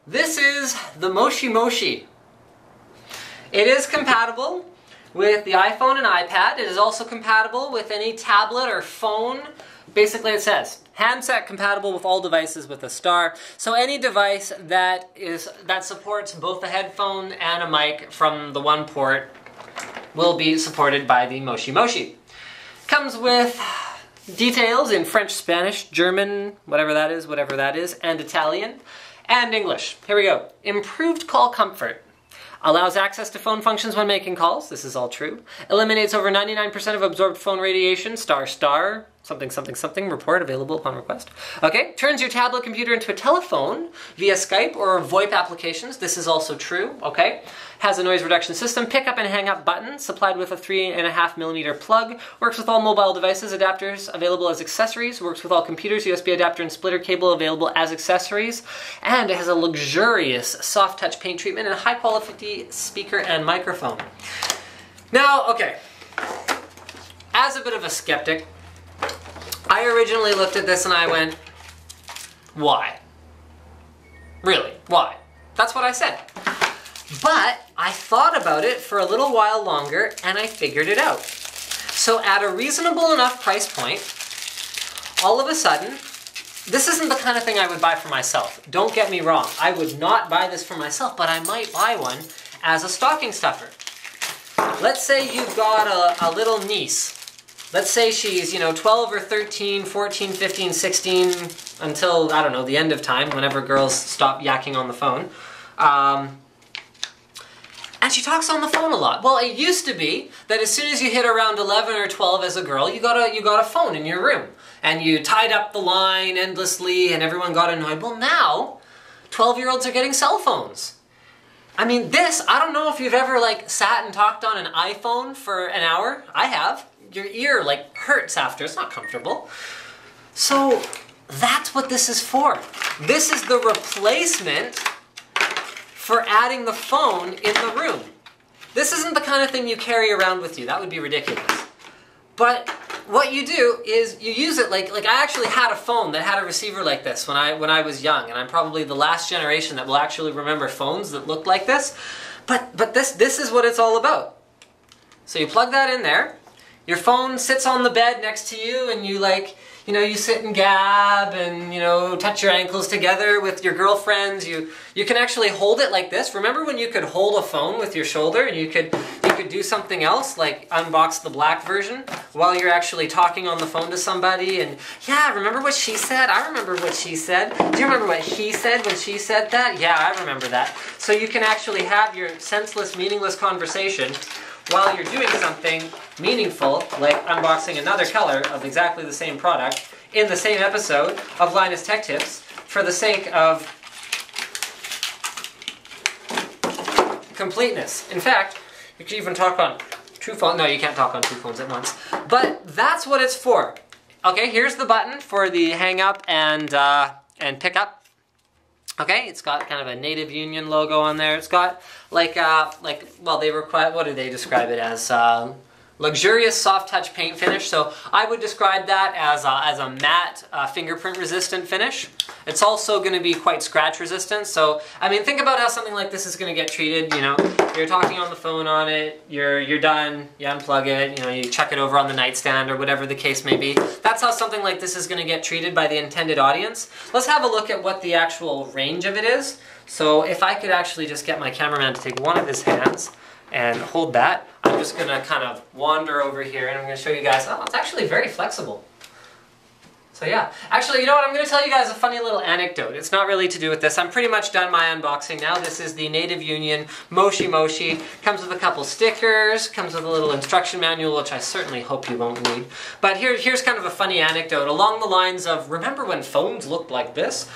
This is the Moshi Moshi. It is compatible with the iPhone and iPad. It is also compatible with any tablet or phone. Basically it says, handset compatible with all devices with a star. So any device that supports both a headphone and a mic from the one port will be supported by the Moshi Moshi. Comes with details in French, Spanish, German, whatever that is, and Italian, and English. Here we go. Improved call comfort. Allows access to phone functions when making calls. This is all true. Eliminates over 99% of absorbed phone radiation. Something, report available upon request. Okay, turns your tablet computer into a telephone via Skype or VoIP applications. This is also true, okay. Has a noise reduction system, pick up and hang up button, supplied with a 3.5mm plug, works with all mobile devices, adapters available as accessories, works with all computers, USB adapter and splitter cable available as accessories, and it has a luxurious soft touch paint treatment and a high quality speaker and microphone. Now, okay, as a bit of a skeptic, I originally looked at this and I went, why? Really, why? That's what I said. But I thought about it for a little while longer and I figured it out. So at a reasonable enough price point, all of a sudden, this isn't the kind of thing I would buy for myself. Don't get me wrong, I would not buy this for myself, but I might buy one as a stocking stuffer. Let's say you've got a little niece. Let's say she's, 12 or 13, 14, 15, 16, until, I don't know, the end of time, whenever girls stop yakking on the phone. And she talks on the phone a lot. Well, it used to be that as soon as you hit around 11 or 12 as a girl, you got a phone in your room. And you tied up the line endlessly and everyone got annoyed. Well, now, 12-year-olds are getting cell phones. I mean, I don't know if you've ever, sat and talked on an iPhone for an hour. I have. Your ear, hurts after. It's not comfortable. So, that's what this is for. This is the replacement for adding the phone in the room. This isn't the kind of thing you carry around with you. That would be ridiculous. But what you do is you use it like I actually had a phone that had a receiver like this when I was young, and I'm probably the last generation that will actually remember phones that looked like this. But this is what it's all about. So you plug that in there. Your phone sits on the bed next to you and you you sit and gab and, touch your ankles together with your girlfriends. You can actually hold it like this. Remember when you could hold a phone with your shoulder and you could do something else, like unbox the black version, while you're actually talking on the phone to somebody and, yeah, remember what she said? I remember what she said. Do you remember what he said when she said that? Yeah, I remember that. So you can actually have your senseless, meaningless conversation while you're doing something meaningful, like unboxing another color of exactly the same product in the same episode of Linus Tech Tips for the sake of completeness. In fact, you can even talk on two phones. No, you can't talk on two phones at once. But that's what it's for. Okay, here's the button for the hang up and pick up. Okay, it's got kind of a Native Union logo on there. It's got well, what do they describe it as? Luxurious soft touch paint finish. So I would describe that as a matte fingerprint resistant finish. It's also going to be quite scratch resistant. So I mean, think about how something like this is going to get treated. You're talking on the phone on it. You're done. You unplug it. You chuck it over on the nightstand or whatever the case may be. That's how something like this is going to get treated by the intended audience. Let's have a look at what the actual range of it is. So if I could actually just get my cameraman to take one of his hands and hold that, I'm just going to kind of wander over here and I'm going to show you guys, oh, it's actually very flexible. So yeah, actually, you know what, I'm going to tell you guys a funny little anecdote. It's not really to do with this. I'm pretty much done my unboxing now. This is the Native Union Moshi Moshi. Comes with a couple stickers, comes with a little instruction manual, which I certainly hope you won't need. But here's kind of a funny anecdote along the lines of, remember when phones looked like this?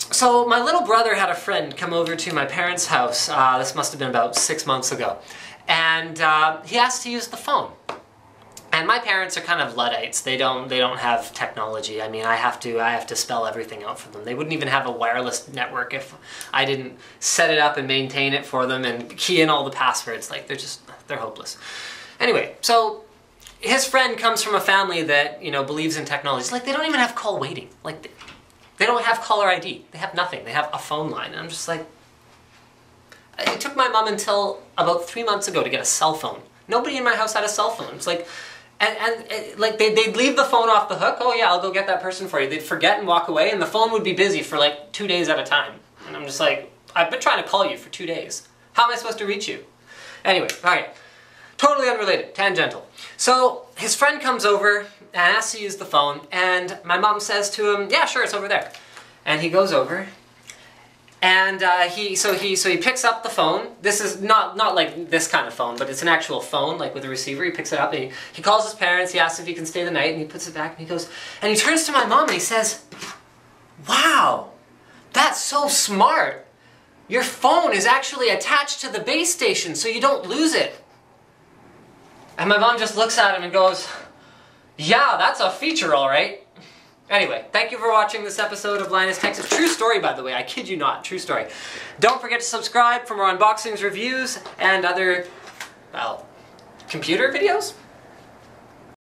So my little brother had a friend come over to my parents' house. This must have been about 6 months ago. And he asked to use the phone. And my parents are kind of Luddites. They don't have technology. I mean, I have to spell everything out for them. They wouldn't even have a wireless network if I didn't set it up and maintain it for them and key in all the passwords. They're hopeless. Anyway, so his friend comes from a family that, believes in technology. It's like they don't even have call waiting. They don't have caller ID. They have nothing. They have a phone line. And I'm just like, it took my mom until about 3 months ago to get a cell phone. Nobody in my house had a cell phone. It's like, like they'd leave the phone off the hook. Oh yeah, I'll go get that person for you. They'd forget and walk away, and the phone would be busy for like 2 days at a time. And I'm just like, I've been trying to call you for 2 days. How am I supposed to reach you? Anyway, alright. Totally unrelated, tangential. So his friend comes over and asks to use the phone, and my mom says to him, yeah, sure, it's over there. And he goes over, and he picks up the phone. This is not like this kind of phone, but it's an actual phone, like with a receiver. He picks it up, and he calls his parents, he asks if he can stay the night, and he puts it back, and he goes, and he turns to my mom and he says, wow, that's so smart. Your phone is actually attached to the base station so you don't lose it. And my mom just looks at him and goes, yeah, that's a feature, all right. Anyway, thank you for watching this episode of Linus Texas. True story, by the way. I kid you not. True story. Don't forget to subscribe for more unboxings, reviews, and other, well, computer videos.